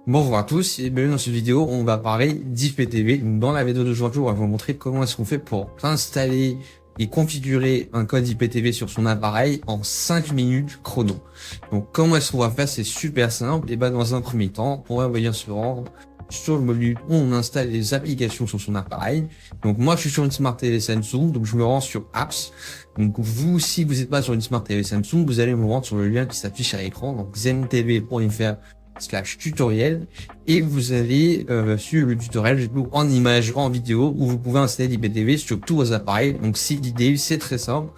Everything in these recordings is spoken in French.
Bonjour à tous et bienvenue dans cette vidéo. On va parler d'IPTV. Dans la vidéo d'aujourd'hui, on va vous montrer comment est-ce qu'on fait pour installer et configurer un code IPTV sur son appareil en 5 minutes chrono. Donc comment est-ce qu'on va faire? C'est super simple. Et dans un premier temps, on va venir se rendre sur le menu où on installe les applications sur son appareil. Donc moi je suis sur une Smart TV Samsung, donc je me rends sur Apps. Donc vous, si vous n'êtes pas sur une Smart TV Samsung, vous allez me rendre sur le lien qui s'affiche à l'écran, donc zentv.fr/tutoriel, et vous allez suivre le tutoriel en image, en vidéo, où vous pouvez installer l'IPTV sur tous vos appareils. Donc c'est l'idée, c'est très simple.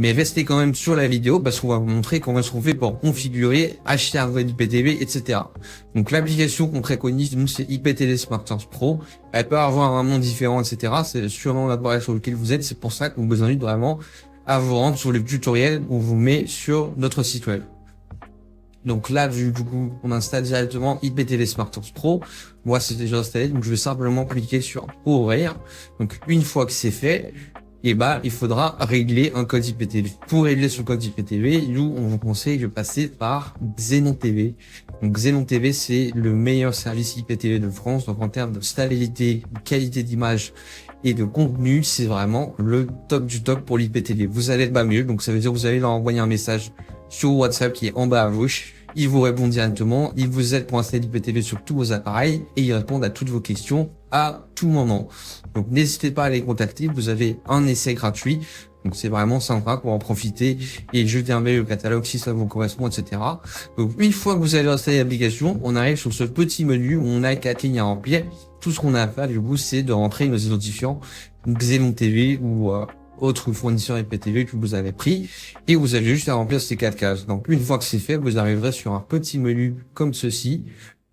Mais restez quand même sur la vidéo parce qu'on va vous montrer comment est-ce qu'on fait pour configurer, acheter un vrai IPTV, etc. Donc l'application qu'on préconise, nous, c'est IPTV SmartSense Pro. Elle peut avoir un nom différent, etc. C'est sûrement l'appareil sur lequel vous êtes. C'est pour ça qu'on vous invite vraiment à vous rendre sur le tutoriel qu'on vous met sur notre site web. Donc là, du coup, on installe directement IPTV SmartSense Pro. Moi, c'est déjà installé, donc je vais simplement cliquer sur ouvrir. Donc une fois que c'est fait, il faudra régler un code IPTV. Pour régler ce code IPTV, nous, on vous conseille de passer par Xenon TV. Donc Xenon TV, c'est le meilleur service IPTV de France. Donc en termes de stabilité, de qualité d'image et de contenu, c'est vraiment le top du top pour l'IPTV. Vous allez pas mieux, donc ça veut dire que vous allez leur envoyer un message sur WhatsApp qui est en bas à gauche. Ils vous répondent directement, ils vous aident pour installer l'IPTV sur tous vos appareils et ils répondent à toutes vos questions à tout moment. Donc n'hésitez pas à les contacter, vous avez un essai gratuit. Donc c'est vraiment sympa pour en profiter et jeter un œil au catalogue si ça vous correspond, etc. Donc une fois que vous avez installé l'application, on arrive sur ce petit menu où on a 4 lignes à remplir. Tout ce qu'on a à faire du coup, c'est de rentrer nos identifiants Xenon TV ou autre fournisseur IPTV que vous avez pris, et vous avez juste à remplir ces 4 cases. Donc une fois que c'est fait, vous arriverez sur un petit menu comme ceci.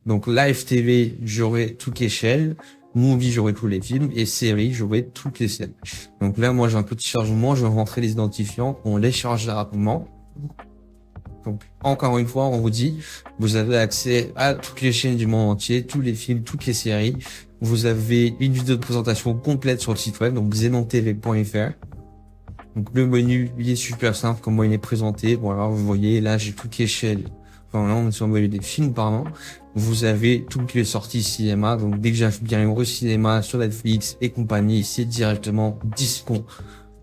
Donc Live TV, j'aurai toutes les chaînes, Movie, j'aurai tous les films, et séries, j'aurai toutes les scènes. Donc là, moi j'ai un petit chargement, je vais rentrer les identifiants, on les charge rapidement. Donc encore une fois, on vous dit, vous avez accès à toutes les chaînes du monde entier, tous les films, toutes les séries. Vous avez une vidéo de présentation complète sur le site web, donc xenontv.fr. Donc le menu, il est super simple, comment il est présenté. Voilà, vous voyez, là j'ai toutes les chaînes. Enfin là, on est sur le menu des films, pardon. Vous avez toutes les sorties cinéma. Donc dès que j'affiche au cinéma, sur Netflix et compagnie, c'est directement dispo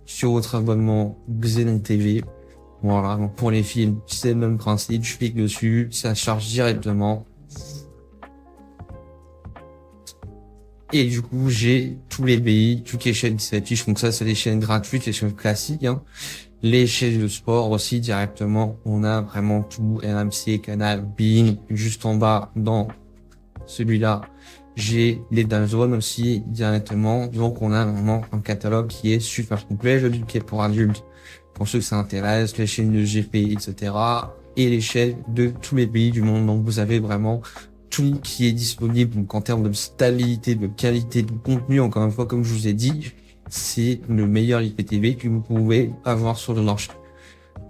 sur votre abonnement Xenon TV. Voilà, donc pour les films, c'est le même principe. Je clique dessus, ça charge directement. Et du coup, j'ai tous les pays, toutes les chaînes qui s'affichent. Donc ça, c'est les chaînes gratuites, les chaînes classiques, hein. Les chaînes de sport aussi, directement. On a vraiment tout. RMC, Canal, Bein. Juste en bas, dans celui-là, j'ai les DAZN aussi, directement. Donc on a vraiment un catalogue qui est super complet. Le qui est pour adultes, pour ceux que ça intéresse, les chaînes de GP, etc. Et les chaînes de tous les pays du monde. Donc vous avez vraiment tout qui est disponible. Donc en termes de stabilité, de qualité, de contenu, encore une fois, comme je vous ai dit, c'est le meilleur IPTV que vous pouvez avoir sur le marché.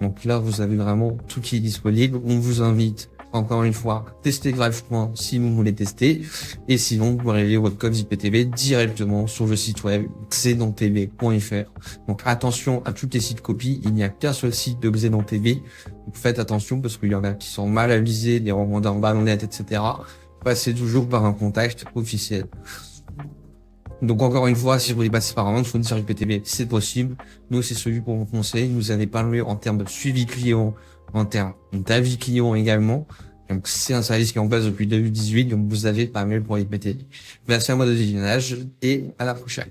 Donc là, vous avez vraiment tout qui est disponible. On vous invite, encore une fois, à tester gratuitement si vous voulez tester. Et sinon, vous réglez votre code IPTV directement sur le site web xenontv.fr. Donc attention à tous les sites copies. Il n'y a qu'un seul site de Xenon TV. Donc faites attention parce qu'il y en a qui sont mal avisés, des revendeurs malhonnêtes, etc. Passez toujours par un contact officiel. Donc encore une fois, si vous voulez passer par un fournisseur IPTV, c'est possible. Nous, c'est celui pour vous conseiller. Nous allez parler en termes de suivi client, en termes d'avis client également. Donc c'est un service qui est en place depuis 2018, donc vous avez pas mal pour IPTV. Merci à moi de visionnage et à la prochaine.